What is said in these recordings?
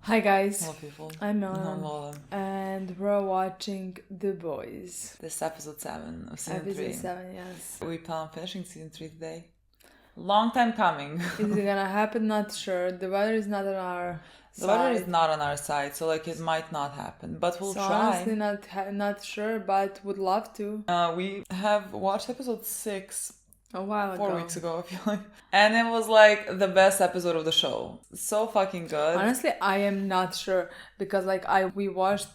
Hi guys, Hello people. I'm I'm Milena, Lola. and we're watching The Boys. This is episode 7 of season 3. Episode 7, yes. We plan on finishing season 3 today. Long time coming. Is it gonna happen? Not sure. The weather is not on our The side. weather is not on our side, so it might not happen, but we'll try. Honestly, not sure, but would love to. We have watched episode 6 A while ago. 4 weeks ago, I feel like. And it was the best episode of the show. So fucking good. Honestly, I am not sure because we watched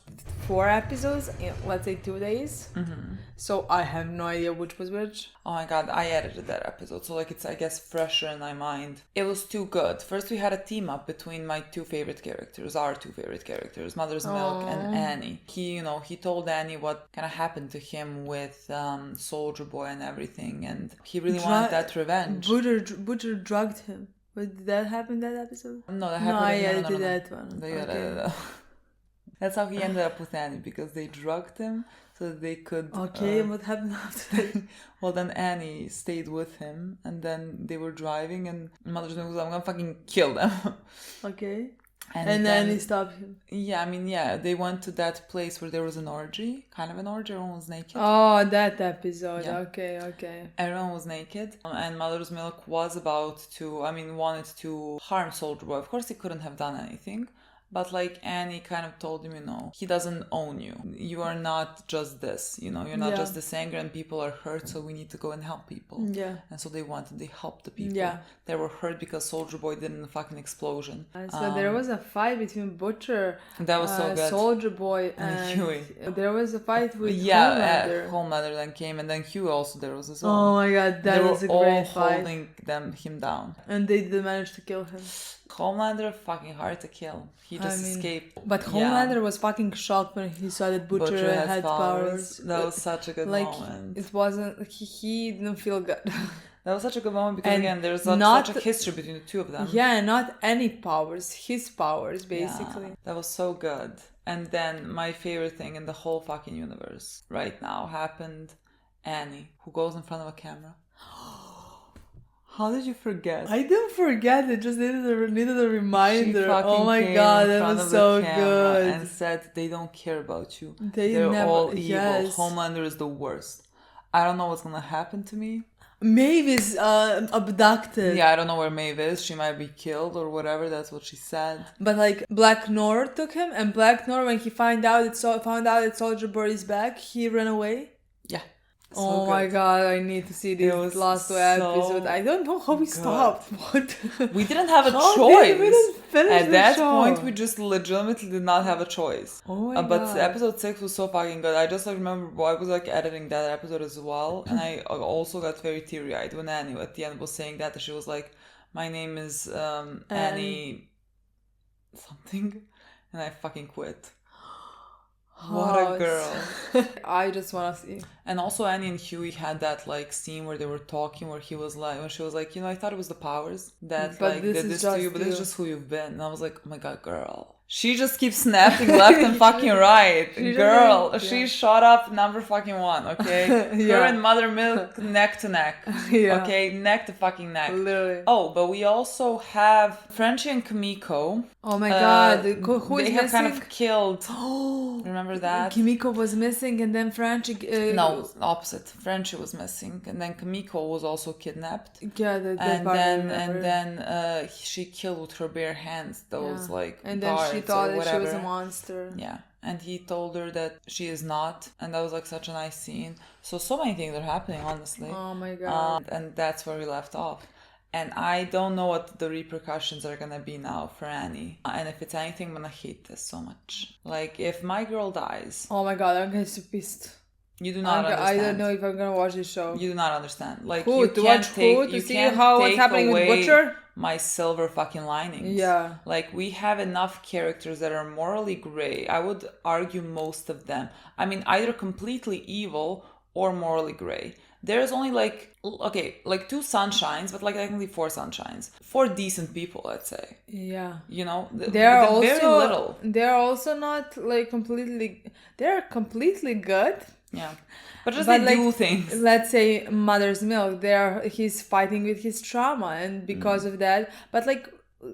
4 episodes in, let's say, 2 days. Mm-hmm. So I have no idea which was which. Oh my god, I edited that episode, so it's, I guess, fresher in my mind. It was too good. First we had a team up between my 2 favorite characters, our 2 favorite characters, Mother's Milk and Annie. He told Annie what kind of happened to him with Soldier Boy and everything, and he really wanted that revenge. Butcher drugged him. Did that happen that episode? No, that happened. I edited that one. Okay. That's how he ended up with Annie, because they drugged him so that they could... Okay, and what happened after that? Well, then Annie stayed with him, and then they were driving, and Mother's Milk was like, I'm gonna fucking kill them. Okay. And then he stopped him. Yeah, they went to that place where there was an orgy, kind of an orgy, everyone was naked. Oh, that episode. Yeah. Okay. Everyone was naked, and Mother's Milk was wanted to harm Soldier Boy. Of course, he couldn't have done anything. But Annie kind of told him, he doesn't own you. You are not just this, you're not just this anger, and people are hurt, so we need to go and help people. Yeah. And so they helped the people. Yeah. They were hurt because Soldier Boy did a fucking explosion. So there was a fight between Butcher, that was so good. Soldier Boy, and Huey. There was a fight with Homelander. Homelander then came, and then Huey also there was as well. Oh my god, that was a great fight. They were all holding him down. And they did manage to kill him. Homelander, fucking hard to kill. He just escaped. But Homelander was fucking shocked when he saw that Butcher had powers. That was such a good moment. It wasn't... He didn't feel good. That was such a good moment because, again, there's such a history between the two of them. Yeah, not any powers. His powers, basically. Yeah, that was so good. And then my favorite thing in the whole fucking universe right now happened. Annie, who goes in front of a camera. How did you forget? I didn't forget. It just needed a reminder. Oh my came god, in that front was of so the camera good. And said they don't care about you. They're never, all evil. Yes. Homelander is the worst. I don't know what's gonna happen to me. Maeve is abducted. Yeah, I don't know where Maeve is. She might be killed or whatever. That's what she said. But Black Noir took him, and Black Noir, when he found out that Soldier Boy is back, he ran away. Yeah. So my god, I need to see these last 2 episodes. I don't know how we stopped. What? We didn't have a choice. We didn't finish At that point, we just legitimately did not have a choice. Oh my god. But episode 6 was so fucking good. I just remember I was editing that episode as well, and I also got very teary-eyed when Annie at the end was saying that. She was like, my name is Annie something, and I fucking quit. What a girl. I just want to see. And also Annie and Huey had that scene where they were talking, where he was when she was like, I thought it was the powers that did this to you, but this is just who you've been. And I was like, oh my god, girl. She just keeps snapping left and fucking right. She shot up number fucking 1, okay? Her and Mother Milk neck to neck. Yeah. Okay, neck to fucking neck. Literally. Oh, but we also have Frenchie and Kimiko. Oh my god, who is they have missing? kind of killed. Remember that? Kimiko was missing, and then Frenchie... No, opposite. Frenchie was missing, and then Kimiko was also kidnapped. Yeah, and then she killed with her bare hands those and then she thought that she was a monster. Yeah, and he told her that she is not, and that was such a nice scene. So many things are happening, honestly. Oh my god. And that's where we left off. And I don't know what the repercussions are gonna be now for Annie. And if it's anything, I'm gonna hate this so much. If my girl dies... Oh my god, I'm getting so pissed. You do not understand. I don't know if I'm gonna watch this show. You do not understand. Who? To watch who? To see what's happening with Butcher? My silver fucking linings. Yeah. We have enough characters that are morally gray. I would argue most of them. Either completely evil or morally gray. There's only 2 sunshines, but technically 4 sunshines. 4 decent people, let's say. Yeah. They're also very little. They're also not completely... They're completely good. Yeah. But they do things. Let's say Mother's Milk, he's fighting with his trauma, and because of that... But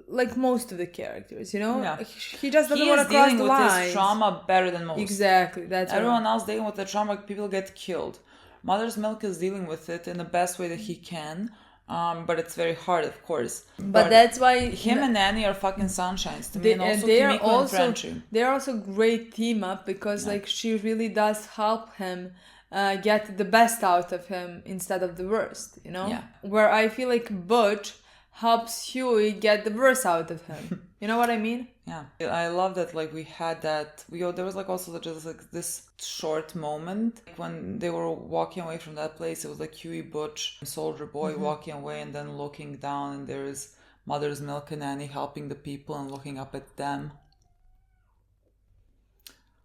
like most of the characters, you know? Yeah. He just doesn't He want is to cross dealing the with lines. his trauma better than most. Exactly, that's Everyone right. else dealing with the trauma, people get killed. Mother's Milk is dealing with it in the best way that he can, but it's very hard, of course. But that's why him and Annie are fucking sunshines to me, and also Kimiko and Frenchie. They're also great team up because like she really does help him get the best out of him instead of the worst, you know? Yeah. Where I feel like Butch helps Huey get the worst out of him. You know what I mean? Yeah, I love that. Like we had that. There was like also just like this short moment when they were walking away from that place. It was like Huey, Butch, Soldier Boy walking away, and then looking down, and there is Mother's Milk and Annie helping the people and looking up at them.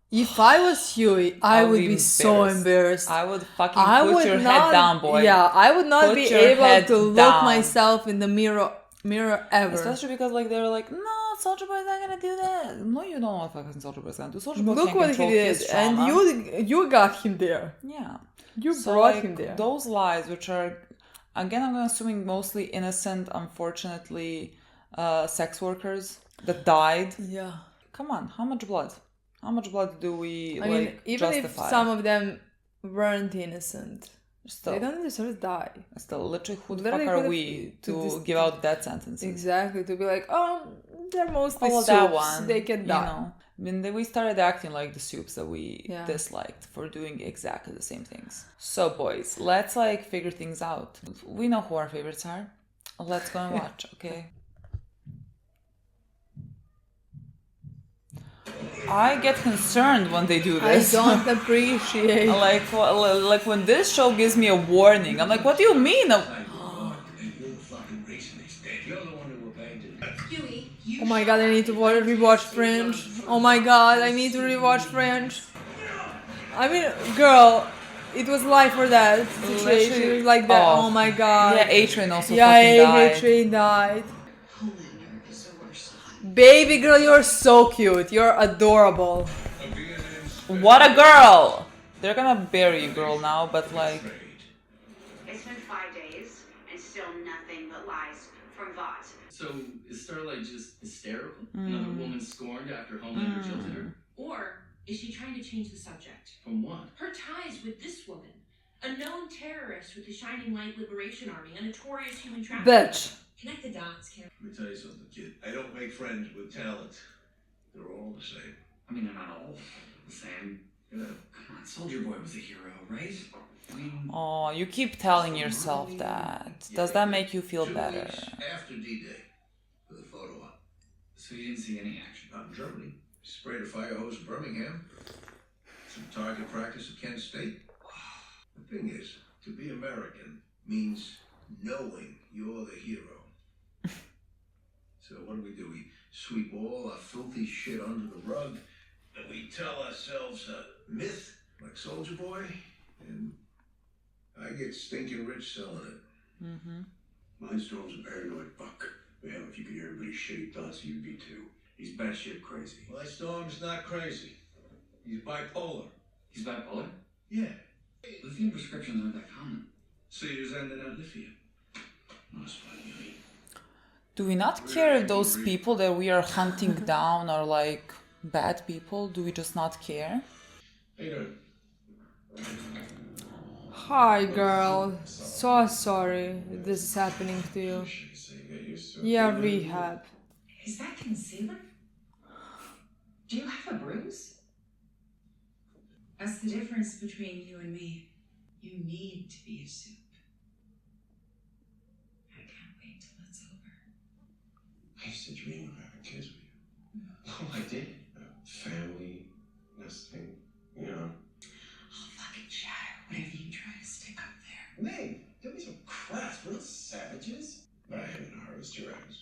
If I was Huey, I would be so embarrassed. I would fucking put your head down, boy. Yeah, I would not be able to look myself in the mirror ever. Especially because like they were like, no, Soldier Boy's not gonna do that. No, you don't know what fucking Soldier Boy's gonna do. Soldier Boy look can't what he did, and you got him there. Yeah, you brought him there. Those lies, which are, again, I'm assuming mostly innocent, unfortunately, sex workers that died. Yeah. Come on, how much blood? How much blood do we even justify? If some of them weren't innocent, still, they don't deserve to die. Still, literally, who the fuck are we to give out death sentences? Exactly, to be like, they're mostly soups. That one, they can die. You know, I mean, then we started acting like the soups that we disliked for doing exactly the same things. So, boys, let's like figure things out. We know who our favorites are. Let's go and watch, okay? I get concerned when they do this. I don't appreciate. like when this show gives me a warning. I'm like, what do you mean? Oh my god, I need to rewatch Fringe. Oh my god, I need to rewatch Fringe. I mean, girl, it was life or death situation. It was like that. Oh my god. Yeah, A-Train also fucking died. Yeah, A-Train died. Baby girl, you're so cute. You're adorable. What a girl! They're gonna bury you, girl, now, but like... It's been 5 days, and still nothing but lies from Vought. So, is Starlight just hysterical? Another woman scorned after Homelander jilted her? Or is she trying to change the subject? From what? Her ties with this woman. A known terrorist with the Shining Light Liberation Army, a notorious human trafficker. Bitch. Connect the dots, Kim. Let me tell you something, kid. I don't make friends with talent. They're all the same. I mean, they're not all the same. Come on, Soldier Boy was a hero, right? I mean... Oh, you keep telling yourself that. Does that make you feel better? 2 weeks after D-Day, with a photo up. So you didn't see any action? Not in Germany. Sprayed a fire hose in Birmingham. Some target practice at Kent State. The thing is, to be American means knowing you're the hero. So what do? We sweep all our filthy shit under the rug, and we tell ourselves a myth like Soldier Boy, and I get stinking rich selling it. Mindstorm's a paranoid fuck. Well, if you could hear everybody's shitty thoughts, you'd be too. He's batshit crazy. Mindstorm's not crazy. He's bipolar. He's bipolar? Yeah. Lithium prescriptions aren't that common. So you're just ending at lithium. That's funny, eh? Do we not care if those people that we are hunting down are like bad people? Do we just not care? How you doing? Hi, girl. So sorry this is happening to you. Yeah, rehab. Is that concealer? Do you have a bruise? That's the difference between you and me. You need to be a soup. I can't wait till it's over. I used to dream of having kids with you. Oh, I did. Family, nesting, you know. I'll fucking shatter whatever you try to stick up there. Hey, don't be so crass. We're not savages. But I am gonna harvest your eggs.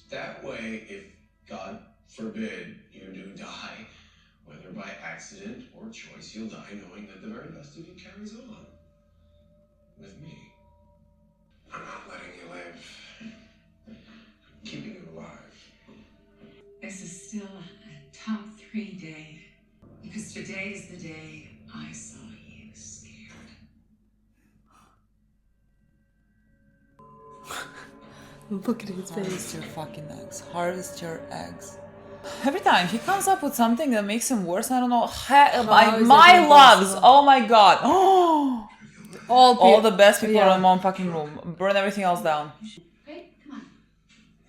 That way, if God forbid you do die, whether by accident or choice, you'll die knowing that the very best of you carries on. With me. I'm not letting you live. I'm keeping you alive. This is still a top 3 day. Because today is the day I saw you scared. Look at his Harvest face. your fucking eggs. Harvest your eggs. Every time he comes up with something that makes him worse, I don't know. My loves! Oh my god! All the best people in one fucking room. Burn everything else down. Okay, come on.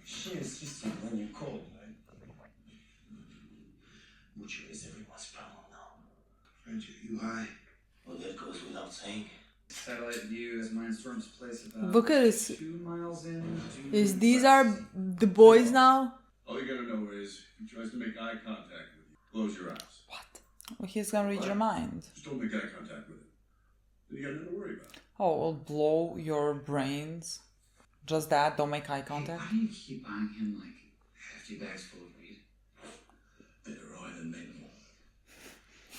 Shit, it's just when you're cold, right? Mucho is everyone's problem now. Reggie, are you high? Well, that goes without saying. Satellite view is Mindstorm's place about Look at this. 2 miles in. These are the boys now? All you gotta know is he tries to make eye contact with you. Close your eyes. What? Well, he's gonna read your mind. Just don't make eye contact with him. Then you got nothing to worry about. Oh, it'll blow your brains. Just that, don't make eye contact. Why do you keep buying him like hefty bags full of weed? Better eye than mental.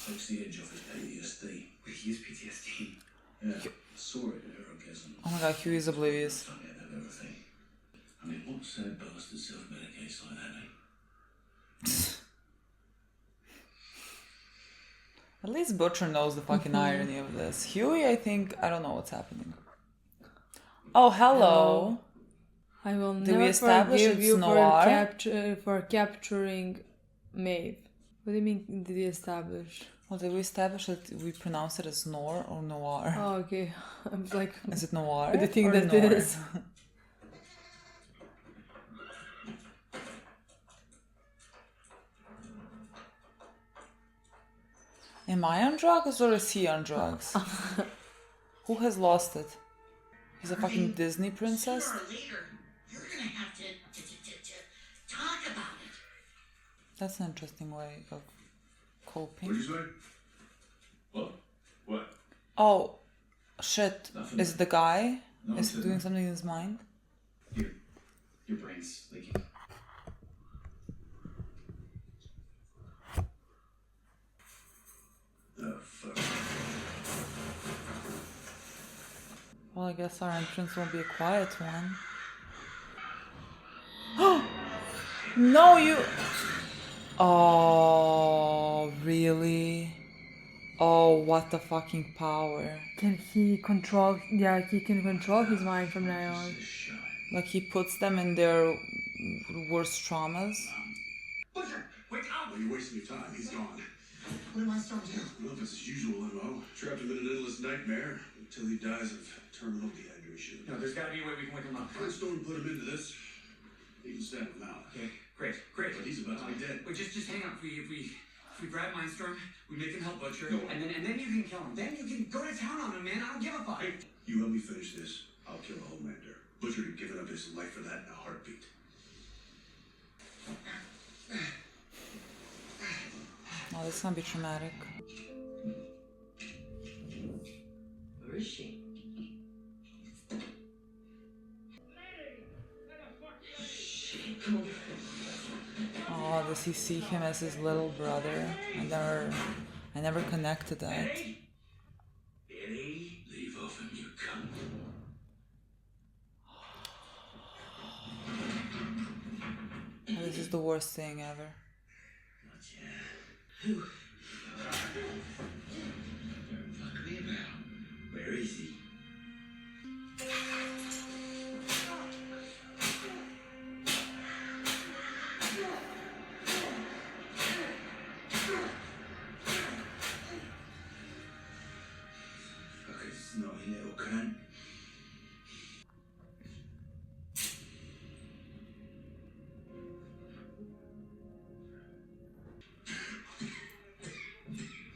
Takes the edge off his PTSD. Wait, he has PTSD. Yeah, saw it in her orgasm. Oh my god, Hugh is oblivious. Forget of everything. I mean, what sad bastard self-medicates like that, eh? At least Butcher knows the fucking irony of this. Huey, I think, I don't know what's happening. Oh, hello. I will Did we never establish forgive it's you noir? for capturing Maeve. What do you mean, did we establish? Well, did we establish that we pronounce it as Nor or Noir? Oh, okay. I was like, Is it Noir? what do you think or that Noir? is? Am I on drugs or is he on drugs? Who has lost it? He's a fucking Disney princess? Sooner or later, you're gonna have to talk about it. That's an interesting way of coping. What'd you say? What? What? Oh, shit. Nothing. Is the guy? No, Is he it's doing in- something in his mind? Your brain's leaking. Oh, fuck. Well, I guess our entrance won't be a quiet one. No, you... Oh, really? Oh, what the fucking power. Can he control? Yeah, he can control his mind from now on. Like, he puts them in their worst traumas. Butcher, wake up! Well, you're wasting your time. He's gone. What am I supposed to do? Well, if it's his usual MO, trap him in an endless nightmare until he dies of terminal dehydration. No, there's gotta be a way we can wake him up. Mindstorm put him into this. He can stamp him out. Okay, great. But he's about to be dead. Wait, just hang on. If we grab Mindstorm, we make him help Butcher, No. and then you can kill him. Then you can go to town on him, man. I don't give a fuck. Hey, you help me finish this. I'll kill the Homelander. Butcher had given up his life for that in a heartbeat. Oh, this is gonna be traumatic. Where is she? Shit, come on. Oh, does he see him as his little brother? I never connected that. Eddie? Leave off him, you cunt. Oh, this is the worst thing ever. Fuck me about. Where is he? Fucking snotty little cunt.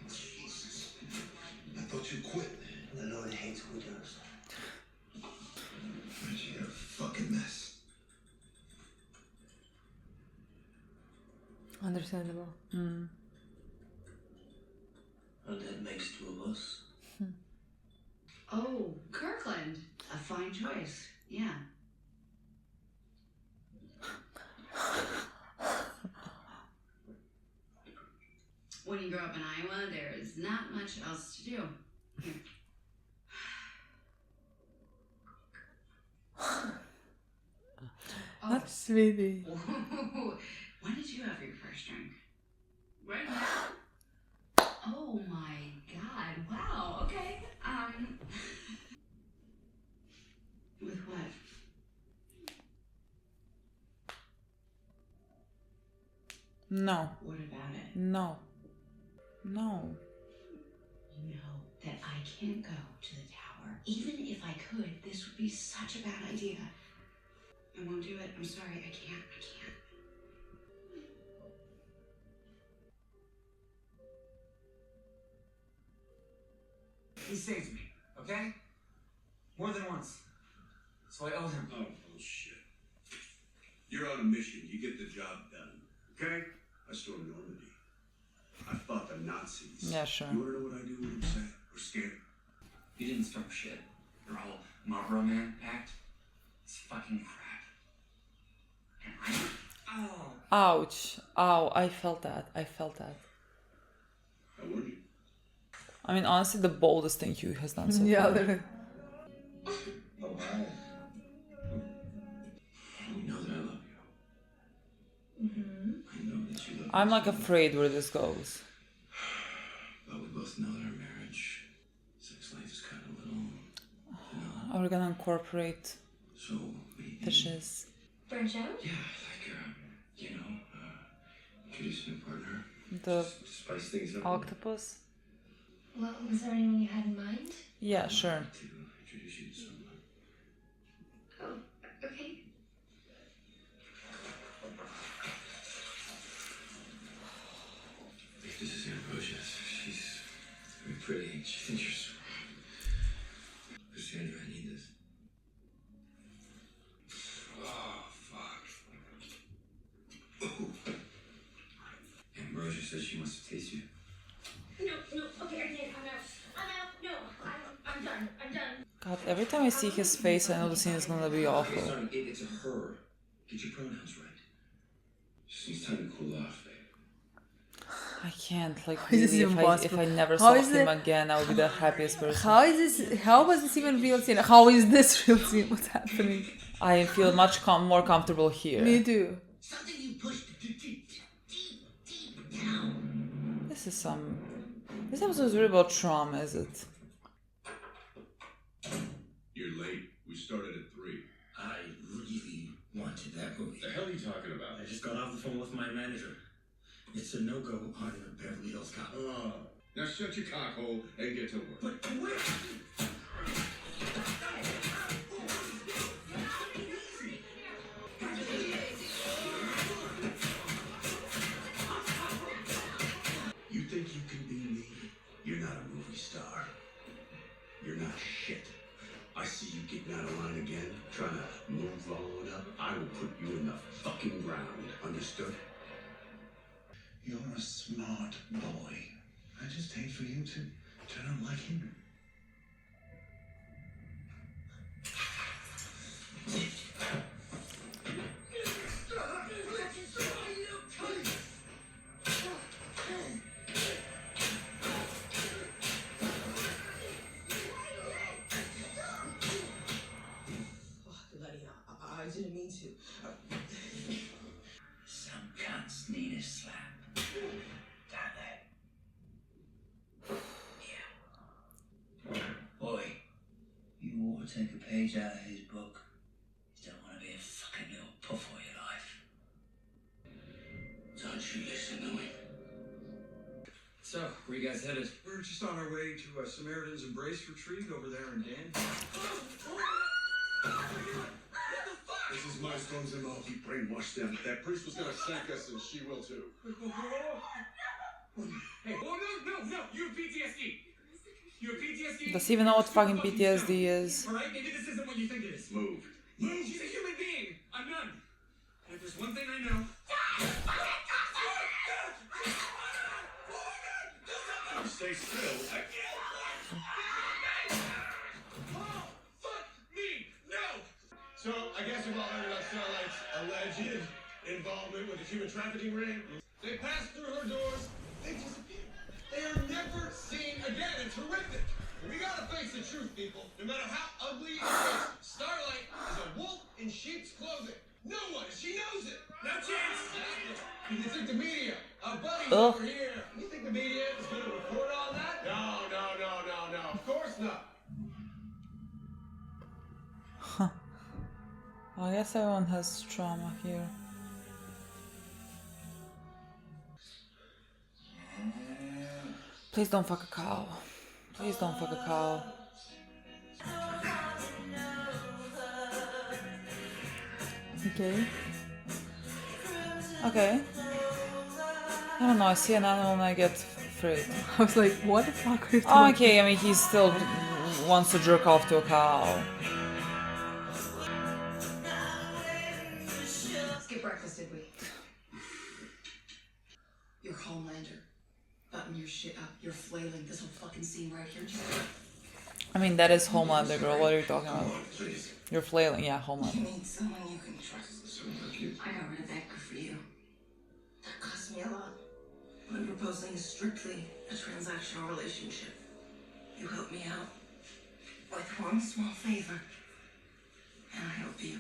Jesus. I thought you quit. The Lord hates quitters. You're a fucking mess. Understandable. And that makes two of us. Oh, Kirkland. A fine choice. Yeah. When you grow up in Iowa, there is not much else to do. Here. Oh, That's sweetie. when did you have your first drink? Right now. Oh my god. Wow. Okay. With what? No. What about it? No. No. You know that I can't go to the tower. Even if I could, this would be such a bad idea. I won't do it. I'm sorry. I can't. He saved me, okay? More than once. So I owe him. Oh, bullshit. You're on a mission. You get the job done. Okay? I stormed Normandy. I fought the Nazis. Yeah, sure. You wanna know what I do when I'm sad or scared? You didn't storm shit. Your whole Marlboro Man act is fucking crap. And Ouch. Ow, I felt that. I warned you. I mean, honestly, the boldest thing Hugh has done so Yeah, far. literally. Oh, hi. You know that I love you. I know that you love me. I'm like afraid where this goes. But we both know that our marriage, sex life is kind of little, Are we gonna incorporate so maybe... fishes? Branch out? Yeah, like, introduce a new partner. The Just to spice things up. octopus? Well, was there anyone you had in mind? Yeah, sure. I'd like to introduce you to someone. Oh, okay. This is Ambrosia. She's very pretty and she thinks you're so... Cassandra, I need this. Oh, fuck. Ambrosia says she wants to taste you. No, okay, I can't. I'm out. No, I'm done. God, every time I see his face, I know the scene is gonna be Okay, awful. sorry, it's a her. Get your pronouns right. She needs time to cool off, babe. I can't, like, This is really, if impossible. I never How saw is him it- again, I would be the happiest person. How was this even real scene? How is this real scene? What's happening? I feel much more comfortable here. Me too. Something you pushed deep down. This episode is really about trauma, is it? You're late. We started at 3. I really wanted that movie. The hell are you talking about? I just got off the phone with my manager. It's a no-go on the Beverly Hills Cop. Oh. Now shut your cockhole and get to work. But where? You think you can be me? You're not a movie star. You're not shit. I see you getting out of line again, trying to move on up. I will put you in the fucking ground. Understood? You're a smart boy. I just hate for you to turn out like him. I didn't mean to. some cunts need a slap. Don't they? Yeah. Boy, you ought to take a page out of his book. You don't want to be a fucking little puff all your life. Don't you listen to him. So, where you guys headed? We're just on our way to a Samaritan's Embrace retreat over there in Dan. This is my stones and all. He brainwashed them. That priest was gonna shank us, and she will too. Hey, oh no! You have PTSD! You have PTSD? Does he even know what fucking PTSD is? Alright, maybe this isn't what you think it is. Move. She's a human being! I'm none! And if there's one thing I know... Stay still. Oh, fuck me! No! So, I guess you've all heard about Starlight's alleged involvement with the human trafficking ring. They passed through her doors, they disappeared. They are never seen again. It's horrific. We gotta face the truth, people. No matter how ugly it is, Starlight is a wolf in sheep's clothing. No one, she knows it. No chance! You think the media, our buddies Ugh. over here, you think the media is gonna report on that? No. Of course not. I guess everyone has trauma here. Please don't fuck a cow. Please don't fuck a cow. Okay. Okay. I don't know, I see an animal and I get afraid. I was like, what the fuck are you talking? Okay, I mean, he still wants to jerk off to a cow. Skip breakfast, did we? You're Homelander. Button your shit up. You're flailing. This whole fucking scene right here. I mean, that is Homelander, girl. What are you talking about? Please. You're flailing, yeah, You Homelander. need someone you can trust. Someone like you. I got rid of Edgar for you. That cost me a lot. I'm proposing strictly a transactional relationship. You help me out with one small favor, and I help you.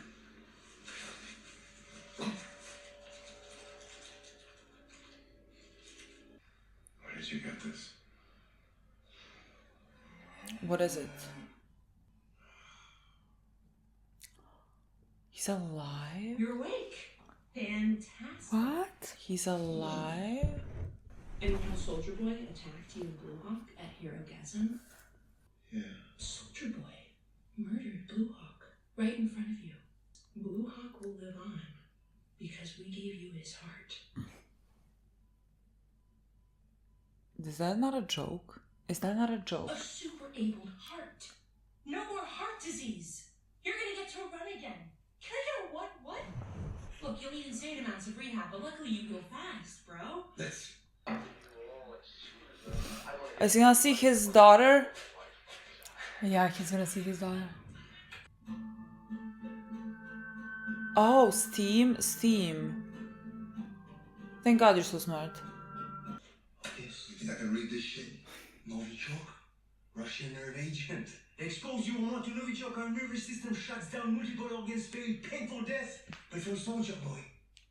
Where did you get this? What is it? He's alive? You're awake. Fantastic. What? He's alive? And how Soldier Boy attacked you in Blue Hawk at Hero Gasm? Yeah. Soldier Boy murdered Blue Hawk right in front of you. Blue Hawk will live on because we gave you his heart. Is that not a joke? Is that not a joke? A super-abled heart. No more heart disease. You're gonna get to run again. Can I get a what? Look, you'll need insane amounts of rehab, but luckily you go fast, bro. This. Is he gonna see his daughter? Yeah, he's gonna see his daughter. Oh, Steam. Thank God you're so smart. Yes. You think I can read this shit? Novichok? Russian nerve agent. Expose you or not to Novichok, our nervous system shuts down multiple organs, very painful death. But for Soldier Boy,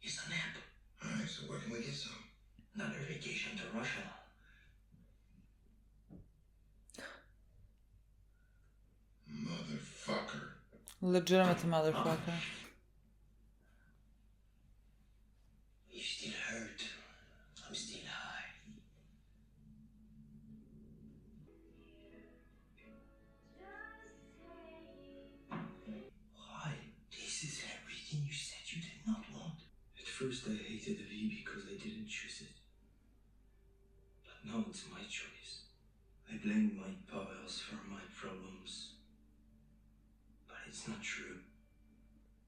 it's a nap. Alright, so where can we get some? Another vacation to Russia. Motherfucker. Legitimate motherfucker. You still hurt. I'm still high. Why? This is everything you said you did not want. At first I hated the V because I didn't choose it. But now it's my choice. I blame my powers for my problems. But it's not true.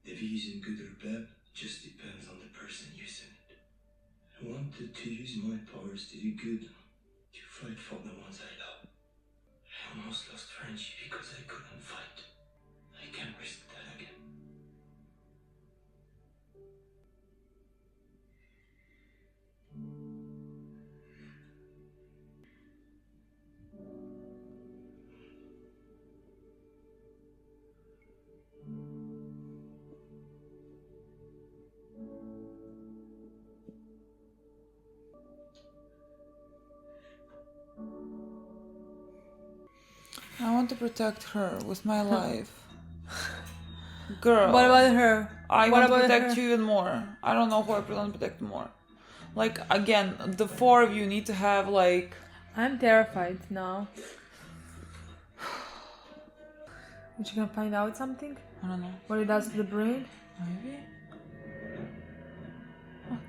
The V isn't good or bad, it just depends on the person using it. I wanted to use my powers to do good, to fight for the ones I love. I almost lost friendship because I couldn't fight. I can't risk that again. I want to protect her with my life. Girl. What about her? I What want to about protect her? you even more. I don't know who I want to protect more. Like, again, the four of you need to have, like... I'm terrified now. Is she gonna find out something? I don't know. What it does to the brain? Maybe? What?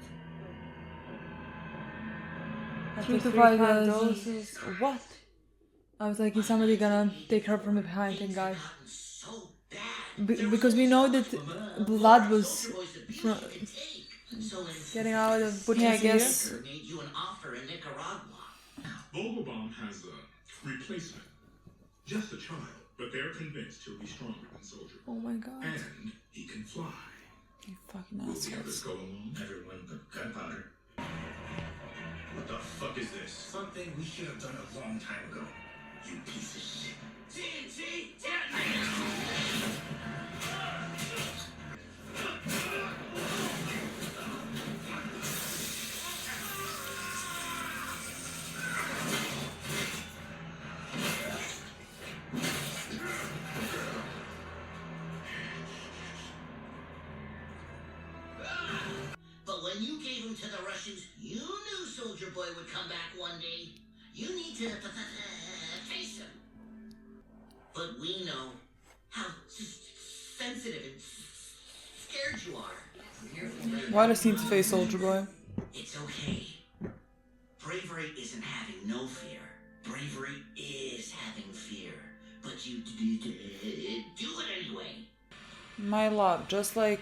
3 to 5 doses. What? I was like, is somebody gonna take her from behind and guy? So bad. Because we know that blood was from So in getting out of Butcher's Yeah, I ear. guess. made you an offer in Nicaragua. Vogelbaum has a replacement. Just a child, but they're convinced he'll be stronger than Soldier. Oh my god. And he can fly. You fucking Will the others assholes. go along? Everyone but gunpowder. What the fuck is this? Something we should have done a long time ago. You piece of shit. TNT, But when you gave him to the Russians, you knew Soldier Boy would come back one day. You need to face him. But we know how sensitive and scared you are. Why does he need to face Soldier Boy? It's okay. Bravery isn't having no fear. Bravery is having fear. But you do it anyway. My love, just like,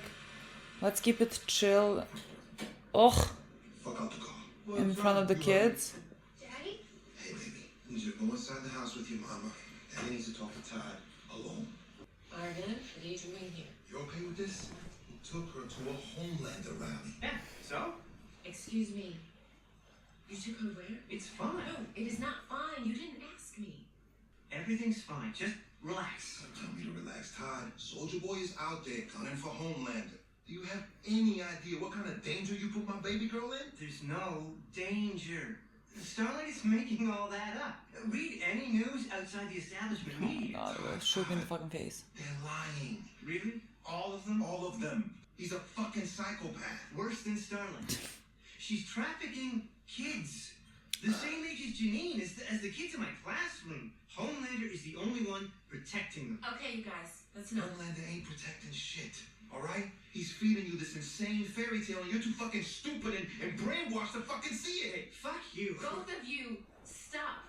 let's keep it chill. Ugh. Fuck out the car. In front of the kids. Daddy? Hey, baby. You need to go inside the house with your mama. Daddy needs to talk to Todd alone. Arden, I need you in here. You okay with this? You took her to a Homelander rally. Yeah, so? Excuse me. You took her where? It's fine. No, it is not fine. You didn't ask me. Everything's fine. Just relax. Don't tell me to relax, Todd. Soldier Boy is out there gunning for Homelander. Do you have any idea what kind of danger you put my baby girl in? There's no danger. Starlight is making all that up. Read any news outside the establishment media. God, it will shoot me in the fucking face. They're lying. Really? All of them? All of them. He's a fucking psychopath. Worse than Starlight. She's trafficking kids. The same age as Janine, as the kids in my classroom. Homelander is the only one protecting them. Okay, you guys, that's enough. Homelander ain't protecting shit, alright? He's feeding you this insane fairy tale and you're too fucking stupid and brainwashed to fucking see it. Hey, fuck you. Both of you, stop.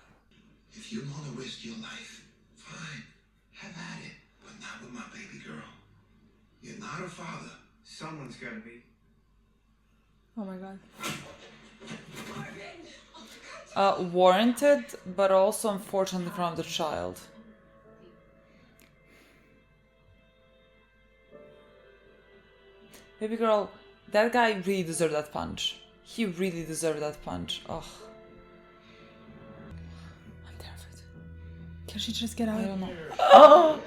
If you want to risk your life, fine. Have at it. But not with my baby girl. You're not her father. Someone's gotta be. Oh my god. Warranted, but also unfortunately in front of the child. Baby girl, that guy really deserved that punch. He really deserved that punch. Ugh. I'm terrified. Can she just get out? I don't know. Oh!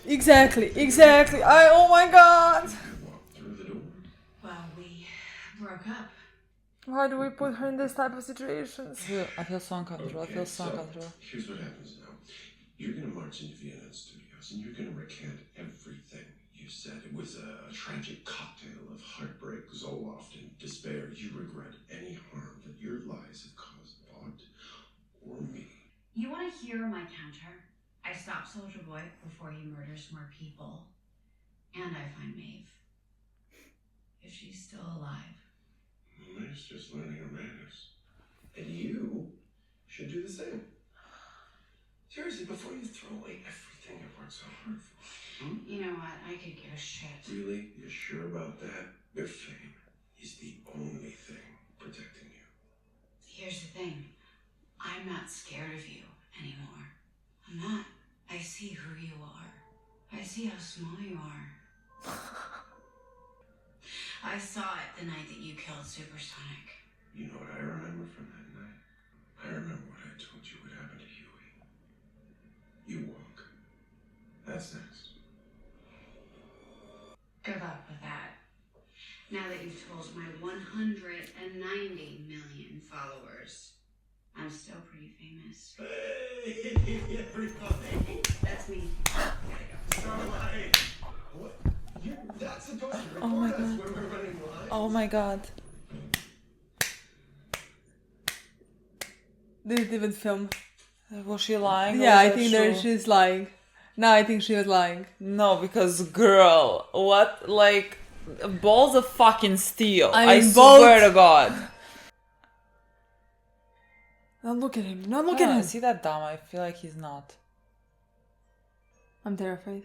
Exactly. Oh my god! Through the door. Well, we broke up. Why do we put her in this type of situations? I feel so uncomfortable. I feel so uncomfortable. Here's what happens now. You're gonna march into Vienna Studios and you're gonna recant everything you said. It was a tragic cocktail of heartbreak, Zoloft, and despair. You regret any harm that your lies have caused Vought or me. You want to hear my counter? I stop Soldier Boy before he murders more people. And I find Maeve. If she's still alive. Maeve's just learning her manners. And you should do the same. Seriously, before you throw away everything you worked so hard for. You know what? I could give a shit. Really? You're sure about that? Your fame is the only thing protecting you. Here's the thing. I'm not scared of you anymore. I'm not. I see who you are. I see how small you are. I saw it the night that you killed Supersonic. You know what I remember from that night? I remember what I told you would happen to Huey. You walk. That's next. Good luck with that. Now that you've told my 190 million followers, I'm still pretty famous. Hey, everybody! That's me. Starlight! What? You're not supposed to record Oh my us God. when we're running live. Oh my god. Didn't even film. Was she lying? or Yeah, was I that think true? that she's lying. No, I think she was lying. No, because girl, what, like, balls of fucking steel. I I mean, swear both- to God. Don't look at him. Don't look at him. Is he that dumb? I feel like he's not. I'm terrified.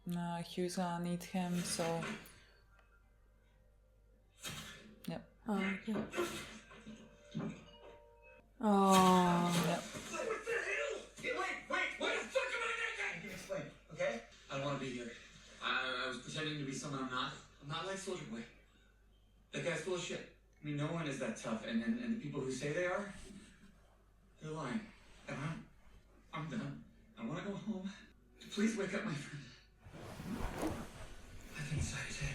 No, Hugh's gonna need him, so... Yep. Oh, okay. Oh. Yep. What the hell? Wait, what the fuck am I thinking? I can explain, okay? I don't want to be here. I was pretending to be someone I'm not. I'm not like Soldier Boy. That guy's full of shit. I mean, no one is that tough, and the people who say they are, they're lying. And I'm done. I want to go home. Please wake up my friend. I think inside his head,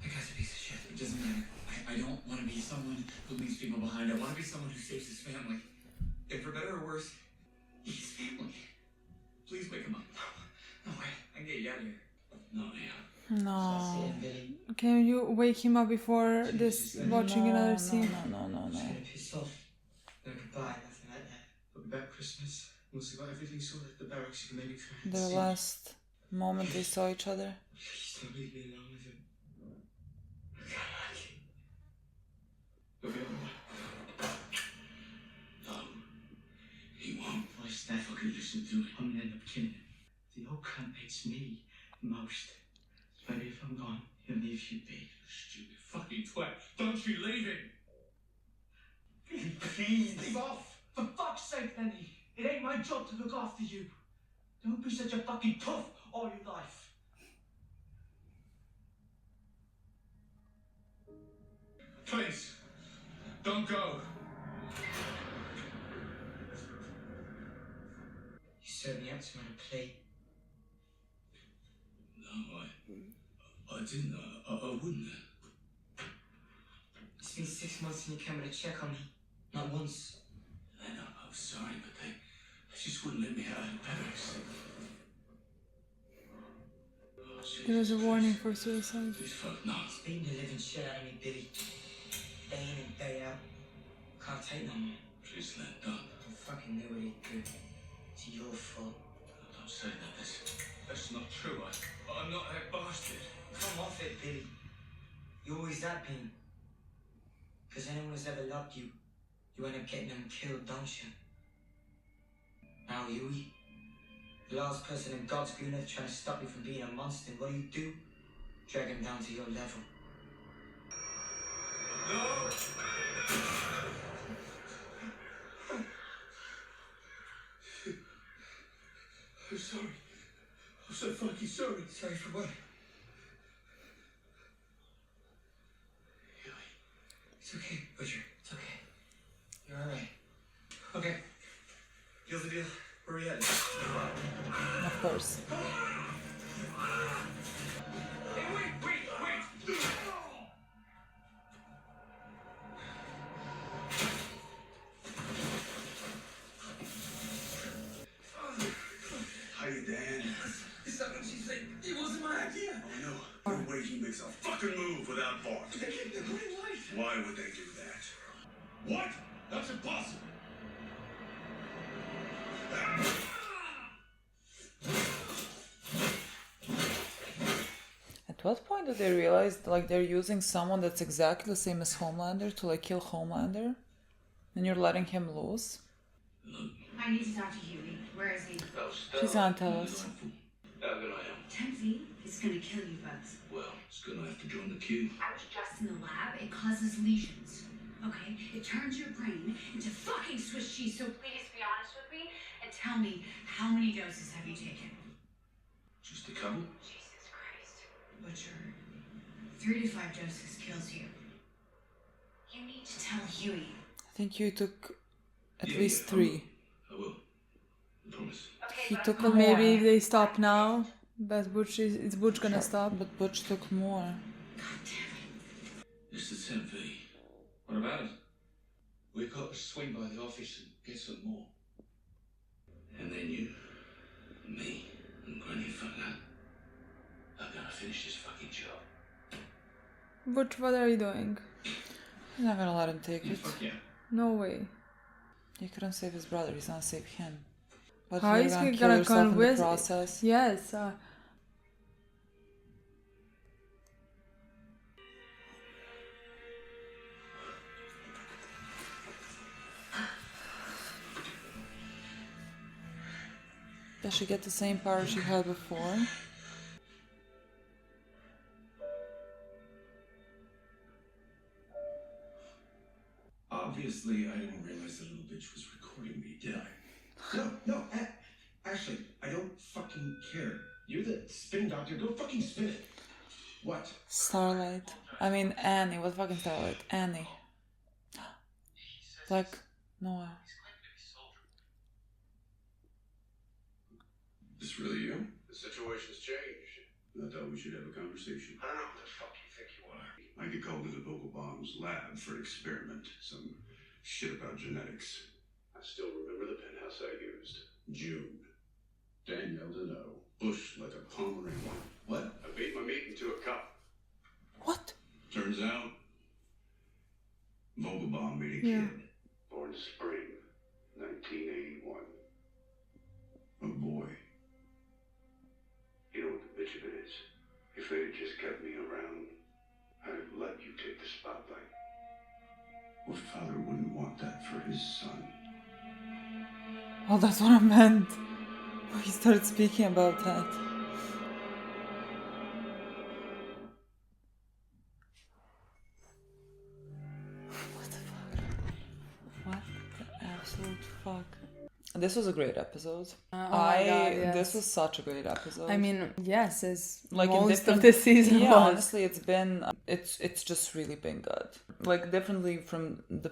that guy's a piece of shit. It doesn't matter. I don't want to be someone who leaves people behind. I want to be someone who saves his family. And for better or worse, he's family. Please wake him up. No way. I can get you out of here. No, man. No. Can you wake him up before this watching another scene? No. Just gonna piss off. No goodbye, nothing like that. about Christmas. Once I got everything sorted at the barracks, you can maybe try and The see. last moment they saw each other. Please don't leave me alone with him. I can't like it. You'll be alright. No. He won't. If I stay, Fucking listen to him. I'm gonna end up killing him. The old cunt hates me most. But if I'm gone, he'll leave you be. Stupid fucking twat. Don't you leave him! Billy, please. Leave off! For fuck's sake, Lenny. It ain't my job to look after you. Don't be such a fucking tough all your life. Please, don't go. You served me up to my plate. No, I didn't. I wouldn't. It's been 6 months and you came to check on me. Not once. I know, I was sorry, but they just wouldn't let me out of the barracks. Oh, There was a warning for suicide. This fuck, no. It's beating the living shit out of me, Billy. Day in and day out. Can't take no more. Please let go. I fucking knew what he'd do. It's your fault. Don't say that. That's not true. I'm not that bastard. Come off it, Billy. You always have been. Because anyone who's ever loved you, you end up getting them killed, don't you? Now, Huey, the last person in God's green earth trying to stop you from being a monster, what do? Drag him down to your level. No! I'm sorry. I'm so fucking sorry. Sorry for what? It's okay, Butcher. It's okay. You're alright. Okay. Deal's the deal. Where are we at? Of course. Hey, wait! How you, Dan? Is that what she said? It wasn't my idea. Oh, no. No way he makes a fucking move without Bart. They gave the green light. Why would they do that? What? That's impossible. At what point do they realize like they're using someone that's exactly the same as Homelander to like kill Homelander? And you're letting him loose? I need to talk to Huey. Where is he? She's gonna tell us. How good I am. Tempe is gonna kill you both. Well, it's gonna have to join the queue. I was just in the lab. It causes lesions. Okay? It turns your brain into fucking Swiss cheese. So please be honest with me and tell me, how many doses have you taken? Just a couple? Jesus Christ. Butcher, 3 to 5 doses kills you. You need to tell Huey. I think you took at least 3. I will. I promise. Okay, He but took But more. maybe if they stop now, but it's Butch gonna stop. But Butch took more. God damn it. It's the 10V. What about it? We've got to swing by the office and get some more. And then you, me, and Granny Fucker are gonna finish this fucking job. Butch, what are you doing? He's not gonna let him take it. Fuck yeah. No way. He couldn't save his brother, he's gonna save him. But How you're is gonna he kill gonna yourself in the convince? process. Yes. Does she get the same power she had before? Obviously, I didn't realize the little bitch was recording me, did I? No, Ashley, I don't fucking care. You're the spin doctor. Go fucking spin it. What? Starlight. I mean Annie. What fucking Starlight? Annie. Like Noah. This really you? The situation's changed. I thought we should have a conversation. I don't know who the fuck you think you are. I get called into Vogelbaum's lab for an experiment. Some shit about genetics. I still remember the penthouse I used. June. Danielle Deneau. Bush like a Pomeranian. What? I beat my meat into a cup. What? Turns out, Vogelbaum made a Yeah. kid. Born spring 1981. a boy. You know what the bitch of it is? If they had just kept me around, I'd have let you take the spotlight. What father wouldn't want that for his son? Oh, that's what I meant. He started speaking about that. What the fuck? What the absolute fuck? This was a great episode. Oh my God, yes. This was such a great episode. I mean, yes, as like most of the season was. Honestly, it's just really been good. Like differently from the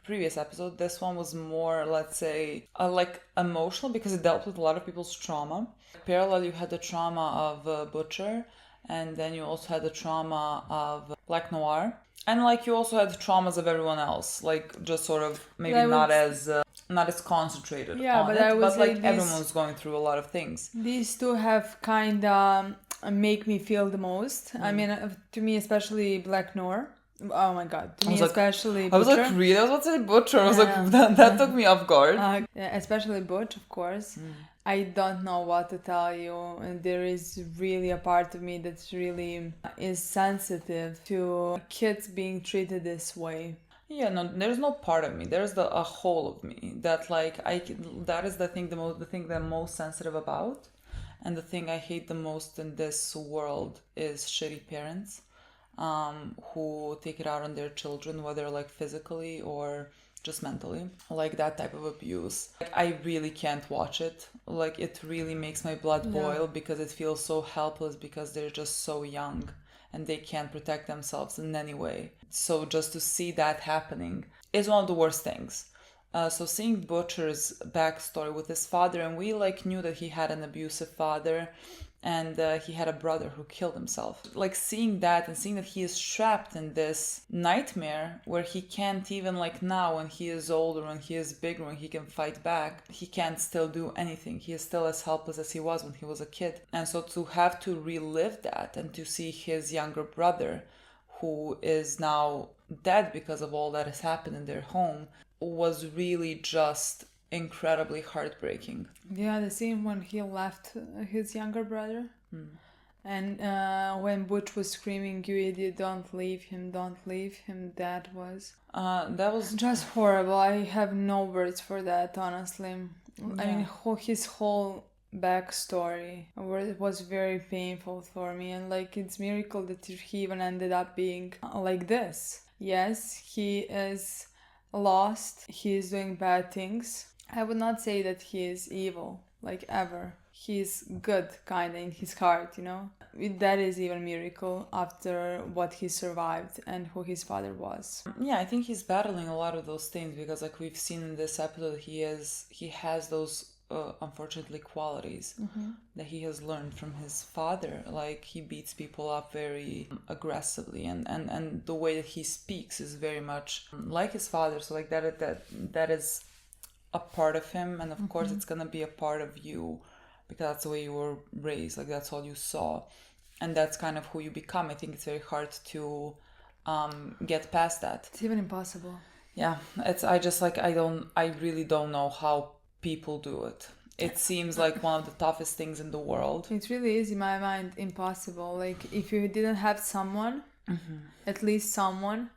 previous episode, this one was more, let's say, like emotional because it dealt with a lot of people's trauma. Parallel, you had the trauma of Butcher, and then you also had the trauma of Black Noir, and like you also had the traumas of everyone else, like just sort of maybe not as concentrated on it, but like everyone's going through a lot of things. These two have kind of make me feel the most. I mean, to me, especially Black Noir. Oh my God, to me especially Butcher. I was like, really? I was about to say Butcher. I was like, that took me off guard. Especially Butch, of course. I don't know what to tell you. And there is really a part of me that really is sensitive to kids being treated this way. Yeah, no, there's no part of me. There's a whole of me that like that is the thing that I'm most sensitive about, and the thing I hate the most in this world is shitty parents, who take it out on their children, whether like physically or just mentally, like that type of abuse. Like, I really can't watch it. Like it really makes my blood boil because it feels so helpless because they're just so young and they can't protect themselves in any way. So just to see that happening is one of the worst things. So seeing Butcher's backstory with his father, and we like knew that he had an abusive father, and he had a brother who killed himself. Like seeing that and seeing that he is trapped in this nightmare where he can't even, like now when he is older, when he is bigger, when he can fight back, he can't still do anything. He is still as helpless as he was when he was a kid. And so to have to relive that and to see his younger brother, who is now dead because of all that has happened in their home, was really just incredibly heartbreaking. Yeah, the scene when he left his younger brother, and when Butch was screaming, "You idiot, don't leave him, don't leave him," that was just horrible. I have no words for that, honestly. I mean, his whole backstory was very painful for me, and like it's a miracle that he even ended up being like this. Yes, he is lost, he is doing bad things. I would not say that he is evil, like ever. He's good, kind of, in his heart, you know? That is even a miracle after what he survived and who his father was. Yeah, I think he's battling a lot of those things because like we've seen in this episode, he has those unfortunately qualities that he has learned from his father. Like he beats people up very aggressively, and the way that he speaks is very much like his father. So like that is a part of him, and of course it's gonna be a part of you because that's the way you were raised, like that's all you saw, and that's kind of who you become. I think it's very hard to get past that. It's even impossible. Yeah, I really don't know how people do it. It seems like one of the toughest things in the world. It really is, in my mind, impossible. Like if you didn't have someone, at least someone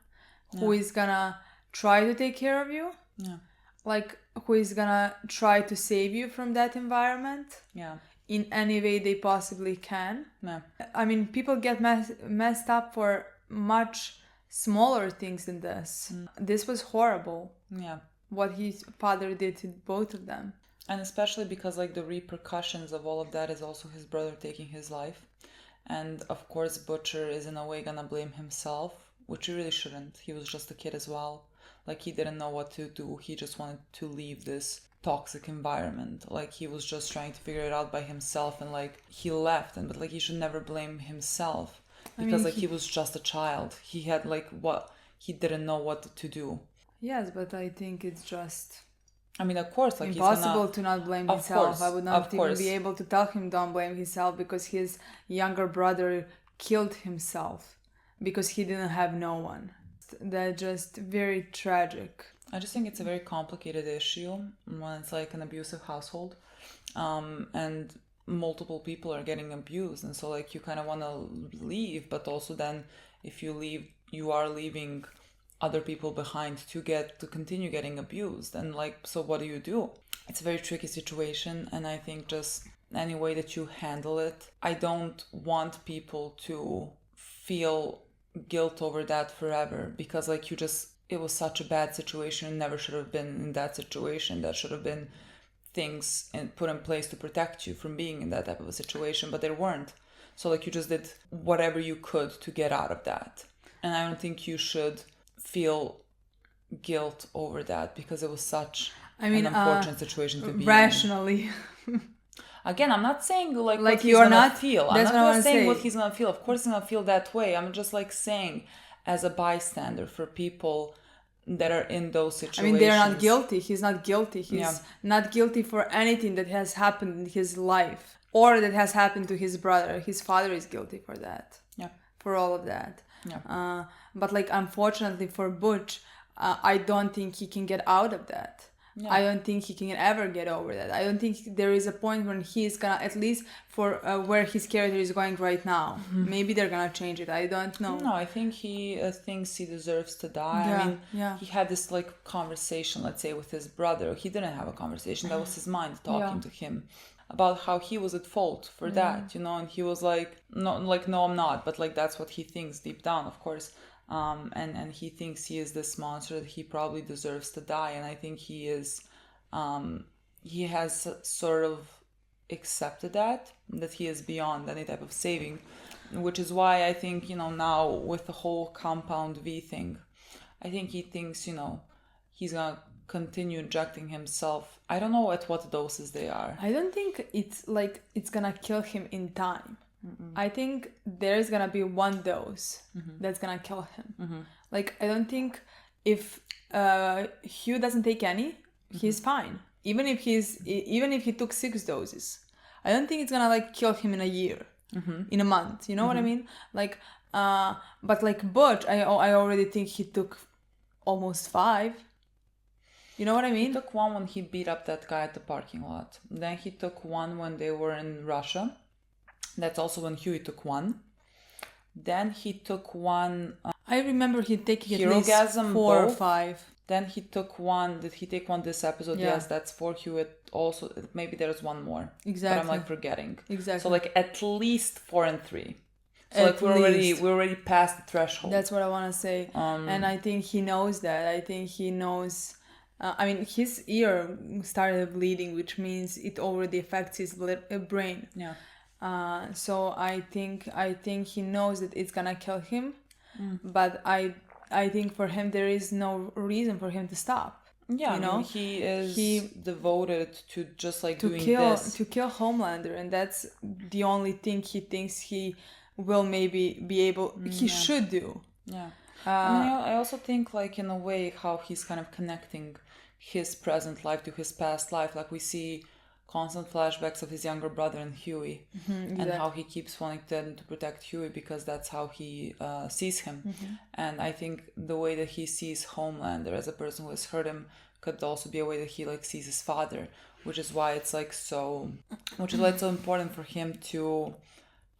who is gonna try to take care of you, like who is gonna try to save you from that environment in any way they possibly can. I mean, people get messed up for much smaller things than this. This was horrible. What his father did to both of them. And especially because like the repercussions of all of that is also his brother taking his life. And of course Butcher is in a way gonna blame himself, which he really shouldn't. He was just a kid as well. Like he didn't know what to do. He just wanted to leave this toxic environment. Like he was just trying to figure it out by himself, and like he left. But like he should never blame himself because he was just a child. He had he didn't know what to do. Yes, but I think it's just... I mean, of course, like impossible to not blame himself. I would not even be able to tell him don't blame himself because his younger brother killed himself because he didn't have no one. That's just very tragic. I just think it's a very complicated issue when it's like an abusive household and multiple people are getting abused, and so like you kind of want to leave, but also then if you leave, you are leaving other people behind to continue getting abused. And like, so what do? It's a very tricky situation, and I think just any way that you handle it, I don't want people to feel guilt over that forever, because like it was such a bad situation. Never should have been in that situation. That should have been things put in place to protect you from being in that type of a situation, but there weren't. So like you just did whatever you could to get out of that. And I don't think you should feel guilt over that, because it was such an unfortunate situation to be rationally. Again, I'm not saying like what you're he's gonna not feel. I'm not saying what he's gonna feel. Of course he's gonna feel that way. I'm just like saying, as a bystander, for people that are in those situations. I mean, they're not guilty. He's not guilty. He's not guilty for anything that has happened in his life or that has happened to his brother. His father is guilty for that. Yeah. For all of that. Yeah. But like, unfortunately for Butch, I don't think he can get out of that. Yeah. I don't think he can ever get over that. I don't think there is a point when he's gonna, at least for where his character is going right now. Mm-hmm. Maybe they're gonna change it. I don't know. No, I think he thinks he deserves to die. Yeah, I mean, he had this like conversation, let's say, with his brother. He didn't have a conversation. That was his mind talking to him about how he was at fault for that, you know. And he was like, no, I'm not. But like, that's what he thinks deep down, of course. And he thinks he is this monster, that he probably deserves to die. And I think he is, he has sort of accepted that he is beyond any type of saving, which is why I think, you know, now with the whole compound V thing, I think he thinks, you know, he's gonna continue injecting himself. I don't know at what doses they are. I don't think it's like it's gonna kill him in time. Mm-mm. I think there's gonna be one dose that's gonna kill him. Mm-hmm. Like, I don't think if Hugh doesn't take any, he's fine. Even if he took 6 doses, I don't think it's gonna like kill him in a year, in a month. You know what I mean? Like, but like Butch, I already think he took almost 5. You know what I mean? He took 1 when he beat up that guy at the parking lot. Then he took 1 when they were in Russia. That's also when Huey took 1. Then he took 1... I remember he taking at least 4 or 5. Then he took 1... Did he take 1 this episode? Yeah. Yes, that's for Huey. Also, maybe there's 1 more. Exactly. But I'm like forgetting. Exactly. So like at least 4 and 3. So like we're already past the threshold. That's what I want to say. And I think he knows that. I think he knows... I mean, his ear started bleeding, which means it already affects his brain. Yeah. So I think he knows that it's gonna kill him, but I think for him there is no reason for him to stop. Yeah, you know, I mean, he is devoted to just like doing this to kill Homelander, and that's the only thing he thinks he will maybe be able. He should do. Yeah. I also think, like, in a way, how he's kind of connecting his present life to his past life. Like, we see constant flashbacks of his younger brother and Huey, and how he keeps wanting them to protect Huey because that's how he sees him. And I think the way that he sees Homelander as a person who has hurt him could also be a way that he like sees his father, which is why it's so important for him to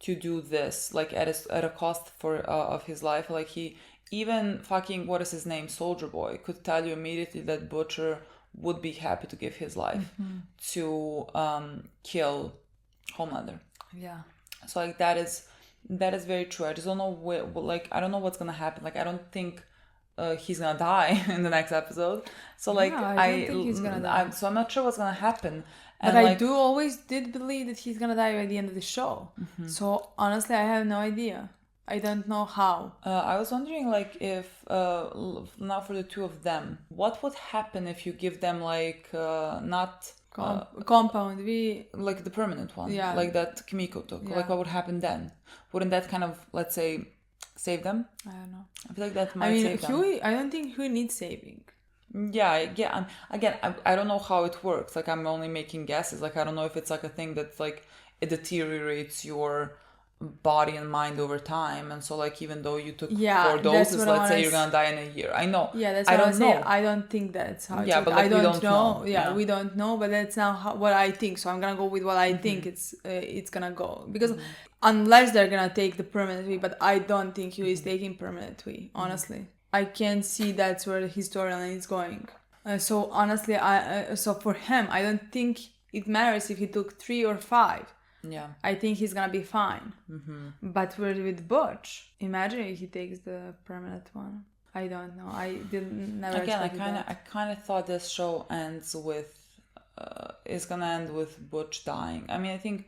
do this, like at a cost for of his life. Like, he even fucking, what is his name, Soldier Boy, could tell you immediately that Butcher would be happy to give his life to kill Homelander. Yeah. So like that is very true. I just don't know I don't know what's gonna happen. Like, I don't think he's gonna die in the next episode. So like I don't think he's gonna die. So I'm not sure what's gonna happen. But I always did believe that he's gonna die by the end of the show. So honestly, I have no idea. I don't know how. I was wondering, like, if now for the two of them, what would happen if you give them like not compound V, like the permanent one, yeah, like that Kimiko took. Yeah. Like, what would happen then? Wouldn't that kind of, let's say, save them? I don't know. I feel like that might save them. Huey, I don't think Huey needs saving. Yeah. Again, I don't know how it works. Like, I'm only making guesses. Like, I don't know if it's like a thing that's like it deteriorates your body and mind over time, and so like even though you took 4 that's doses, what I let's say wanna you're gonna die in a year. I know. Yeah, that's I what don't I'm saying. know. I don't think that's how. Yeah, it's but like, I we don't don't know. Yeah, Yeah. we don't know, but that's not what I think. So I'm gonna go with what I think it's gonna go, because unless they're gonna take the permanent way, but I don't think he is taking permanent way. Honestly, I can't see that's where the storyline is going. So honestly, so for him, I don't think it matters if he took 3 or 5. Yeah. I think he's gonna be fine. But with Butch, imagine if he takes the permanent one. I don't know. I didn't never. Again, I kind of thought this show ends with is gonna end with Butch dying. I mean, I think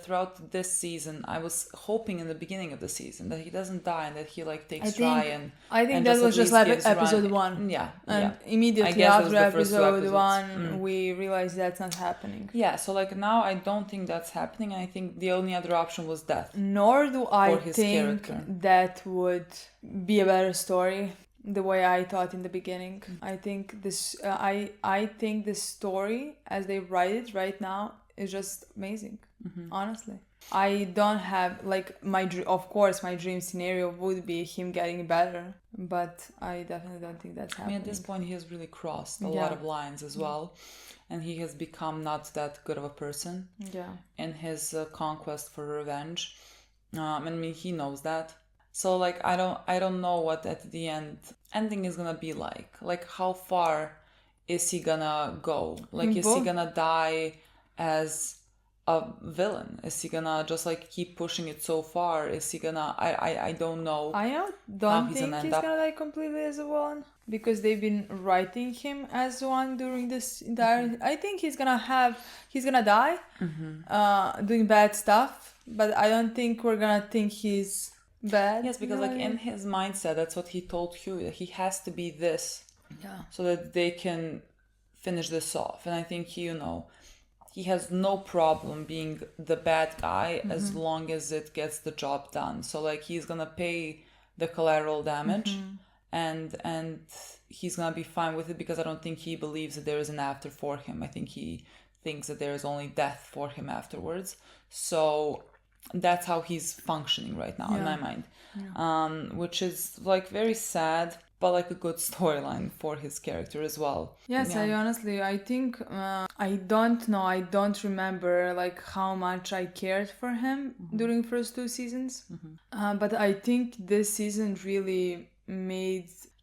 throughout this season, I was hoping in the beginning of the season that he doesn't die and that he like takes Ryan. I think and that just was at just least like gives episode Ryan- 1. Yeah, And yeah. immediately I guess it was after the first 2 episode episodes. 1, we realized that's not happening. Yeah, so like now I don't think that's happening. I think the only other option was death. Nor do I his think character. that would be a better story. The way I thought in the beginning, I think this. I think the story as they write it right now is just amazing. Honestly, I don't have like of course, my dream scenario would be him getting better, but I definitely don't think that's I happening. mean, at this point, he has really crossed a lot of lines as well, and he has become not that good of a person. Yeah. In his conquest for revenge, I mean, he knows that. So like, I don't know what at the ending is gonna be like. Like, how far is he gonna go? Like, is he gonna die as a villain? Is he gonna just like keep pushing it so far? Is he gonna? I don't know. I don't think he's gonna die completely as a villain, because they've been writing him as one during this entire. I think he's gonna die, doing bad stuff, but I don't think we're gonna think he's bad. Yes, because like in his mindset, that's what he told Huey, that he has to be this, so that they can finish this off. And I think he has no problem being the bad guy as long as it gets the job done. So like, he's gonna pay the collateral damage, and he's gonna be fine with it, because I don't think he believes that there is an after for him. I think he thinks that there is only death for him afterwards. So that's how he's functioning right now in my mind, which is like very sad, but like a good storyline for his character as well. Yes, I think I don't know, I don't remember like how much I cared for him during first 2 seasons, but I think this season really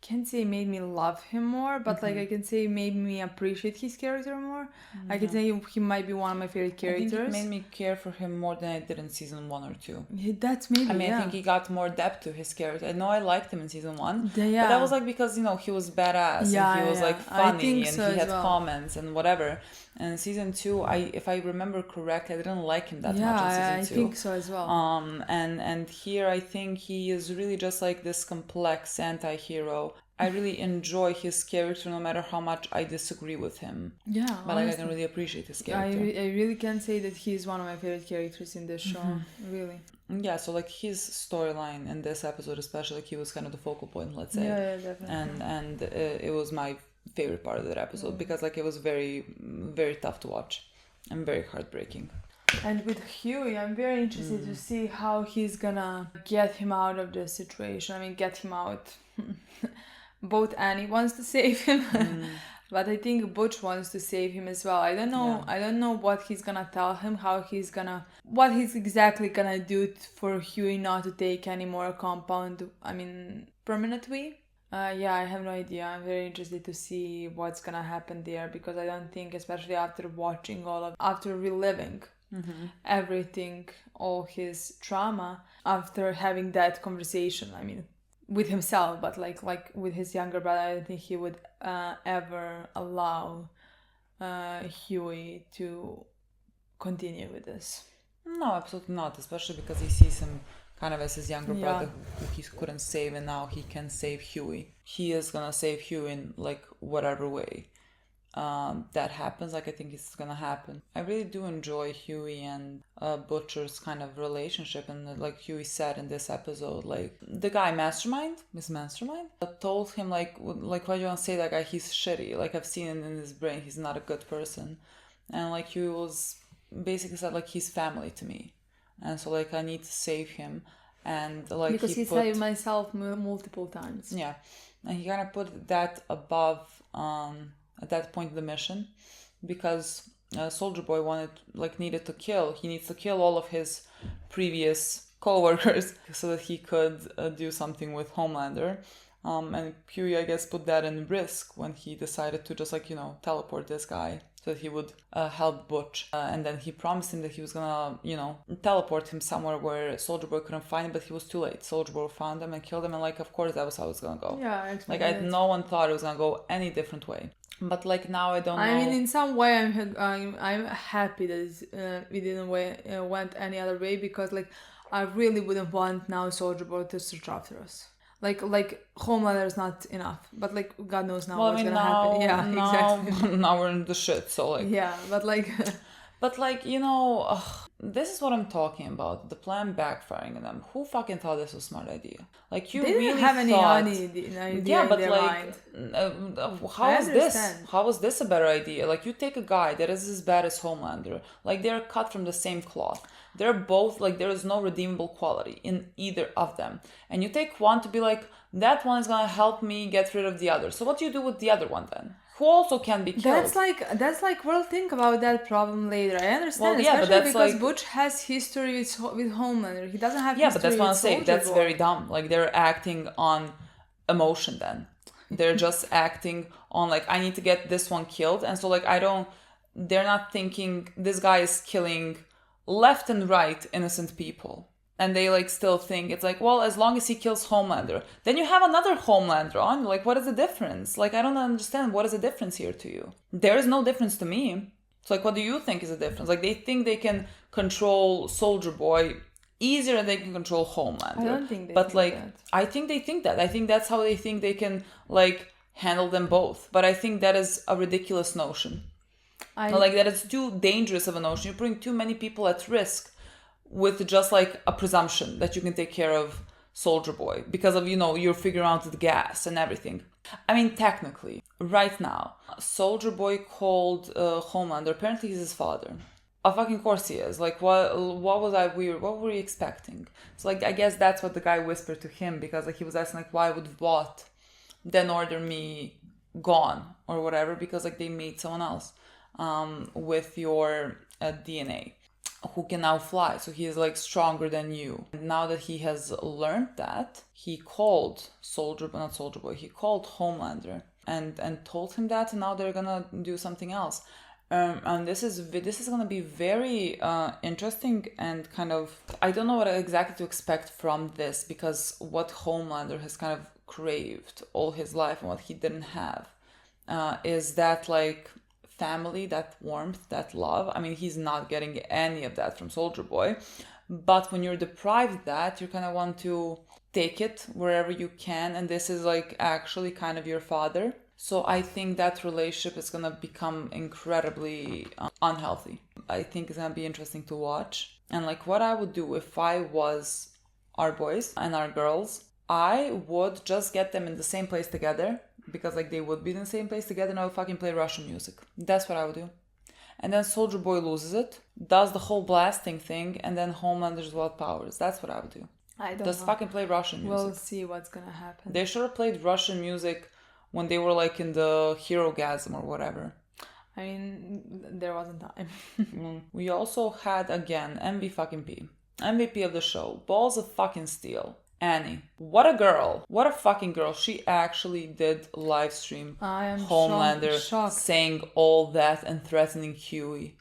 can't say made me love him more, but like I can say made me appreciate his character more. I can say he might be one of my favorite characters. I think it made me care for him more than I did in season 1 or 2. That's maybe. I mean, I think he got more depth to his character. I know I liked him in season 1, but Yeah. that was like because he was badass and he was like funny and he had comments and whatever. And in season 2, if I remember correctly, I didn't like him that much in season 2. I think so as well. And here I think he is really just like this complex anti-hero. I really enjoy his character no matter how much I disagree with him. Yeah, but like, I can really appreciate his character. I really can say that he's one of my favorite characters in this show. Really. Yeah, so like his storyline in this episode especially, like he was kind of the focal point, let's say. Yeah, definitely. And it was my favorite part of that episode because like it was very, very tough to watch and very heartbreaking. And with Huey, I'm very interested to see how he's gonna get him out of this situation. I mean, get him out. Both Annie wants to save him, but I think Butch wants to save him as well. I don't know. Yeah. I don't know what he's gonna tell him, what he's exactly gonna do for Huey not to take any more compound. I mean, permanently. Yeah, I have no idea. I'm very interested to see what's gonna happen there because I don't think, especially after watching after reliving everything, all his trauma, after having that conversation. I mean, with himself, but like with his younger brother, I don't think he would ever allow Huey to continue with this. No, absolutely not, especially because he sees him kind of as his younger brother who he couldn't save, and now he can save Huey. He is gonna save Huey in like whatever way that happens. Like I think it's gonna happen. I really do enjoy Huey and Butcher's kind of relationship, and like Huey said in this episode, like the guy Mastermind told him like why do you want to say that guy, he's shitty, like I've seen it in his brain, he's not a good person. And like Huey was basically said like he's family to me, and so like I need to save him. And like because he saved myself multiple times. Yeah, and he kind of put that above at that point in the mission, because Soldier Boy needed to kill. He needs to kill all of his previous co-workers so that he could do something with Homelander. And Huey, I guess, put that in risk when he decided to just teleport this guy so that he would help Butch. And then he promised him that he was gonna, teleport him somewhere where Soldier Boy couldn't find him, but he was too late. Soldier Boy found him and killed him, and of course that was how it was gonna go. Yeah, no one thought it was gonna go any different way. But now I don't know. I mean, in some way, I'm happy that we didn't went any other way, because I really wouldn't want now Soldier Boy to search after us. Like Homelander is not enough, but God knows now what's gonna happen. Yeah, exactly. Now we're in the shit. So yeah, but this is what I'm talking about. The plan backfiring on them. Who fucking thought this was a smart idea? You they really didn't have any idea yeah, but in their mind. How is this a better idea? You take a guy that is as bad as Homelander. They're cut from the same cloth. They're both there is no redeemable quality in either of them. And you take one to be that one is gonna help me get rid of the other. So what do you do with the other one then? Who also can be killed? That's we'll think about that problem later. I understand, especially because Butch has history with Homelander. He doesn't have history with Soldier Boy. Yeah, but that's what I'm saying. That's very dumb. They're acting on emotion then. They're just acting on I need to get this one killed. And so they're not thinking this guy is killing left and right innocent people. And they still think it's well, as long as he kills Homelander, then you have another Homelander on. What is the difference? I don't understand. What is the difference here to you? There is no difference to me. So what do you think is the difference? They think they can control Soldier Boy easier than they can control Homelander. I don't think they think that. I think they think that. I think that's how they think they can handle them both. But I think that is a ridiculous notion. That is too dangerous of a notion. You're putting too many people at risk with just a presumption that you can take care of Soldier Boy because of you're figuring out the gas and everything. I mean, technically, right now, Soldier Boy called Homelander. Apparently, he's his father. Of fucking course he is. What was I weird? What were you expecting? So I guess that's what the guy whispered to him, because he was asking why would Vought then order me gone or whatever, because they made someone else with your DNA. Who can now fly, so he is stronger than you. And now that he has learned that, he called he called Homelander and told him that, and now they're gonna do something else. And this is gonna be very interesting, and kind of I don't know what exactly to expect from this, because what Homelander has kind of craved all his life and what he didn't have is that family, that warmth, that love. I mean, he's not getting any of that from Soldier Boy, but when you're deprived of that, you kind of want to take it wherever you can, and this is actually kind of your father. So I think that relationship is gonna become incredibly unhealthy. I think it's gonna be interesting to watch. And what I would do if I was our boys and our girls, I would just get them in the same place together, because they would be in the same place together, and I would fucking play Russian music. That's what I would do. And then Soldier Boy loses it, does the whole blasting thing, and then Homelander's wild powers. That's what I would do. I don't Just know. fucking play Russian music. We'll see what's gonna happen. They should have played Russian music when they were in the Hero-gasm or whatever. I mean, there wasn't time. We also had, again, MVP of the show. Balls of fucking steel. Annie. What a girl. What a fucking girl. She actually did live stream I am Homelander shocked. saying all that and threatening Huey.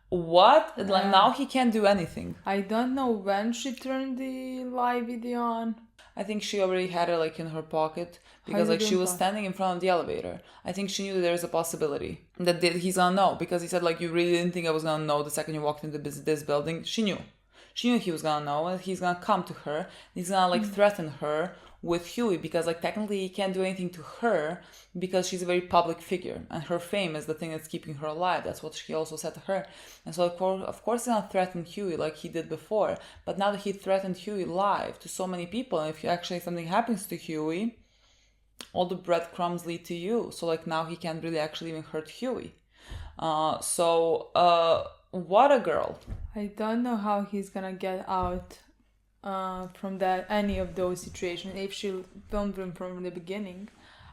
What? Now he can't do anything. I don't know when she turned the live video on. I think she already had it in her pocket, because she was standing in front of the elevator. I think she knew that there's a possibility that he's gonna know, because he said you really didn't think I was gonna know the second you walked into this building. She knew he was gonna know, and he's gonna come to her. He's gonna threaten her with Huey, because technically he can't do anything to her because she's a very public figure, and her fame is the thing that's keeping her alive. That's what she also said to her. And so of course he's gonna threaten Huey like he did before. But now that he threatened Huey live to so many people, and if actually something happens to Huey, all the breadcrumbs lead to you. So now he can't really actually even hurt Huey. what a girl. I don't know how he's gonna get out from that any of those situations if she filmed him from the beginning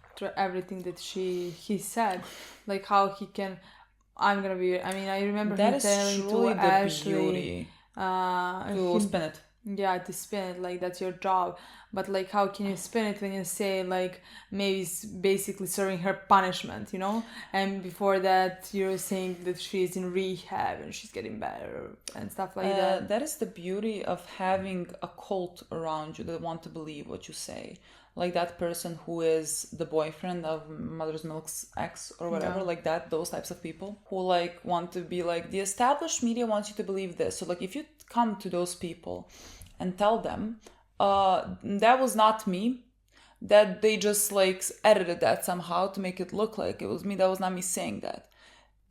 after everything that he said, like how he can. I remember that him is telling truly to the Ashley beauty to spin it. Yeah, to spin it, like that's your job. But like, how can you spin it when you say like maybe it's basically serving her punishment, you know? And before that, you're saying that she's in rehab and she's getting better and stuff like that. That is the beauty of having a cult around you that want to believe what you say. Like that person who is the boyfriend of Mother's Milk's ex or whatever, like that, those types of people who like want to be like, the established media wants you to believe this. So like if you come to those people and tell them, that was not me, that they just like edited that somehow to make it look like it was me, that was not me saying that.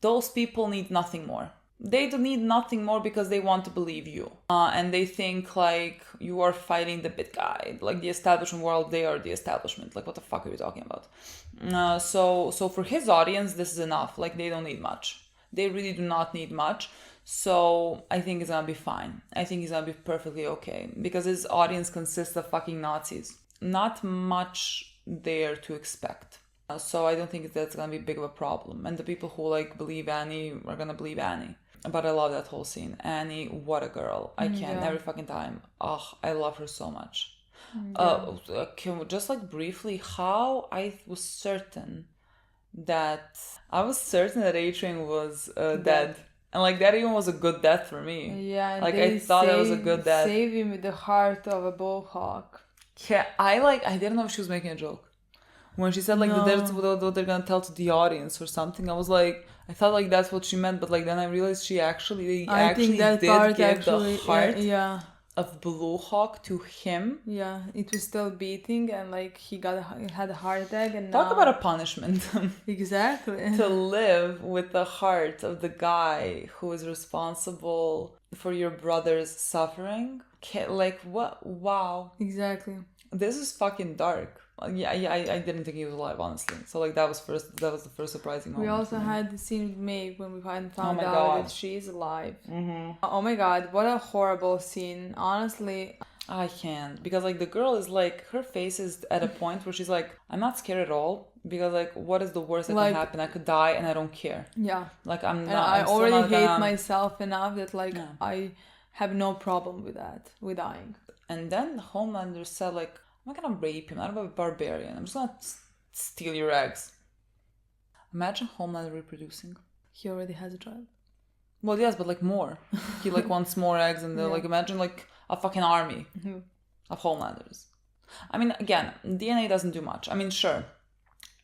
Those people need nothing more. They don't need nothing more because they want to believe you. And they think like you are fighting the big guy. Like the establishment world, they are the establishment. Like what the fuck are you talking about? So for his audience, this is enough. Like they don't need much. They really do not need much. So I think it's gonna be fine. I think he's gonna be perfectly okay. Because his audience consists of fucking Nazis. Not much there to expect. So I don't think that's gonna be big of a problem. And the people who like believe Annie are gonna believe Annie. But I love that whole scene. Annie, what a girl. I can't every fucking time. Oh, I love her so much. Can we just like briefly, how I was certain that A-Train was dead. And like that even was a good death for me. Yeah, like I thought that was a good death. Save him with the heart of a bullhawk. Yeah, I didn't know if she was making a joke. When she said like that's what they're gonna tell to the audience or something, I was like, I thought like that's what she meant, but like then I realized she actually did give the heart of Blue Hawk to him. Yeah, it was still beating and like he had a heart attack and talk about a punishment. Exactly. To live with the heart of the guy who is responsible for your brother's suffering. Like what? Wow. Exactly. This is fucking dark. Yeah, I didn't think he was alive, honestly. So like that was the first surprising moment. We also had the scene with Maeve when we found out that she's alive. Mm-hmm. Oh my god, what a horrible scene. Honestly, I can't, because like the girl is like, her face is at a point where she's like, I'm not scared at all, because like what is the worst that can happen? I could die and I don't care. Yeah. Like I'm not. I already hate myself enough that like I have no problem with that, with dying. And then Homelander said like, I'm not gonna rape him. I'm not a barbarian. I'm just gonna steal your eggs. Imagine Homelander reproducing. He already has a child. Well, yes, but like more. He like wants more eggs, and they're like, imagine like a fucking army of Homelanders. I mean, again, DNA doesn't do much. I mean, sure,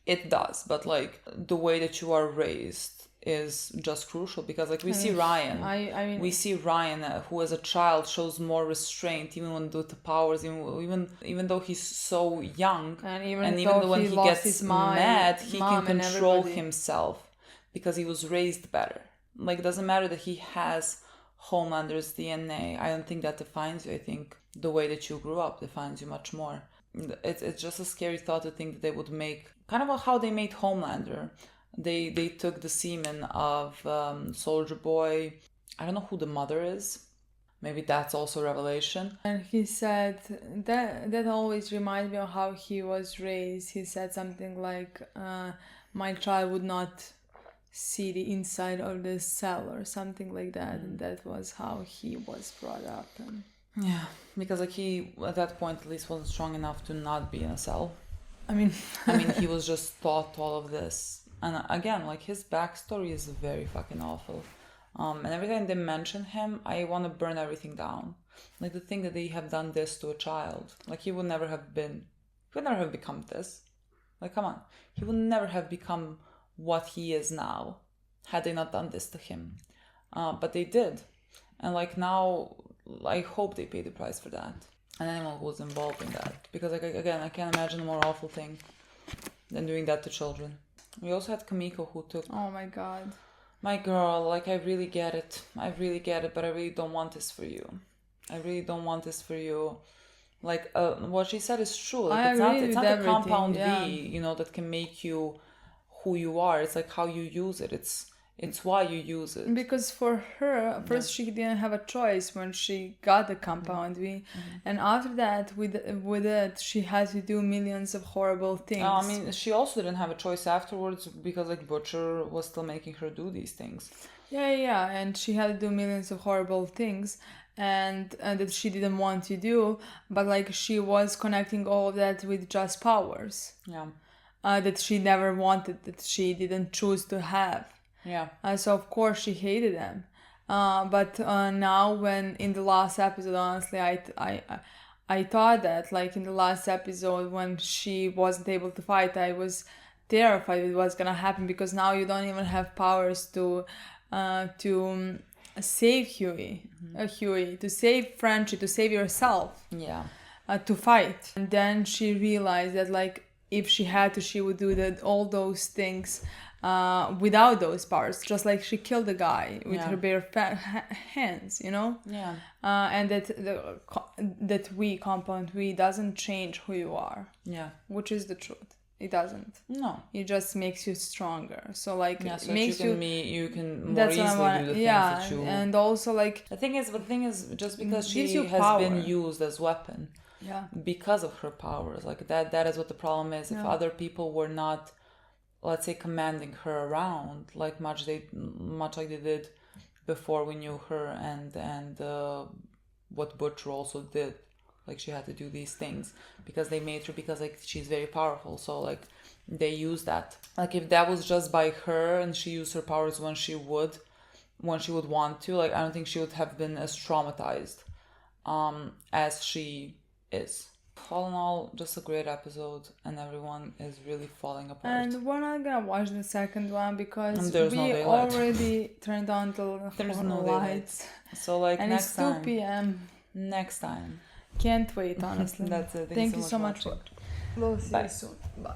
it does, but like the way that you are raised is just crucial, because like we see Ryan. We see Ryan who as a child shows more restraint even when due to powers, even though he's so young, and even though when he gets mad he can control himself because he was raised better. Like it doesn't matter that he has Homelander's DNA. I don't think that defines you. I think the way that you grew up defines you much more. It's just a scary thought to think that they would make kind of how they made Homelander. They took the semen of Soldier Boy. I don't know who the mother is. Maybe that's also a revelation. And he said that always reminds me of how he was raised. He said something like, my child would not see the inside of the cell or something like that. And that was how he was brought up. And yeah, because like he at that point at least wasn't strong enough to not be in a cell. I mean he was just taught all of this. And again, like his backstory is very fucking awful. And every time they mention him, I want to burn everything down. Like the thing that they have done this to a child. Like he would never have become this. Like come on. He would never have become what he is now had they not done this to him. But they did. And like now, I hope they pay the price for that. And anyone who was involved in that. Because like again, I can't imagine a more awful thing than doing that to children. We also had Kamiko who took... Oh my god. My girl, like I really get it, but I really don't want this for you. Like what she said is true. Like it's not a compound V, that can make you who you are. It's like how you use it. It's why you use it. Because for her, first she didn't have a choice when she got the compound V, and after that, with it, she had to do millions of horrible things. I mean, she also didn't have a choice afterwards because like Butcher was still making her do these things. Yeah, and she had to do millions of horrible things, and that she didn't want to do, but like she was connecting all of that with just powers. Yeah. That she never wanted, that she didn't choose to have. Yeah. So of course she hated them. But now, when in the last episode, honestly, I thought that, like, in the last episode when she wasn't able to fight, I was terrified with what's gonna happen, because now you don't even have powers to save Huey, to save Frenchie, to save yourself. Yeah. To fight. And then she realized that, like, if she had to, she would do all those things without those powers, just like she killed the guy with her bare hands, you know. Yeah. And that compound V doesn't change who you are. Yeah. Which is the truth. It doesn't. No. It just makes you stronger. So like, yeah, so it makes you can more easily do the things that you. And also like the thing is just because she has power. been used as weapon. Yeah. Because of her powers, like that is what the problem is. If other people were not, let's say, commanding her around like much like they did before we knew her, and what Butcher also did, like she had to do these things because they made her, because like she's very powerful, so like they use that. Like if that was just by her and she used her powers when she would want to, like I don't think she would have been as traumatized as she is. All in all, just a great episode, and everyone is really falling apart. And we're not gonna watch the second one because we already turned on the lights. So like and next it's 2 time. p.m. Next time. Can't wait, honestly. That's it. Thank you so much. We'll see you soon. Bye.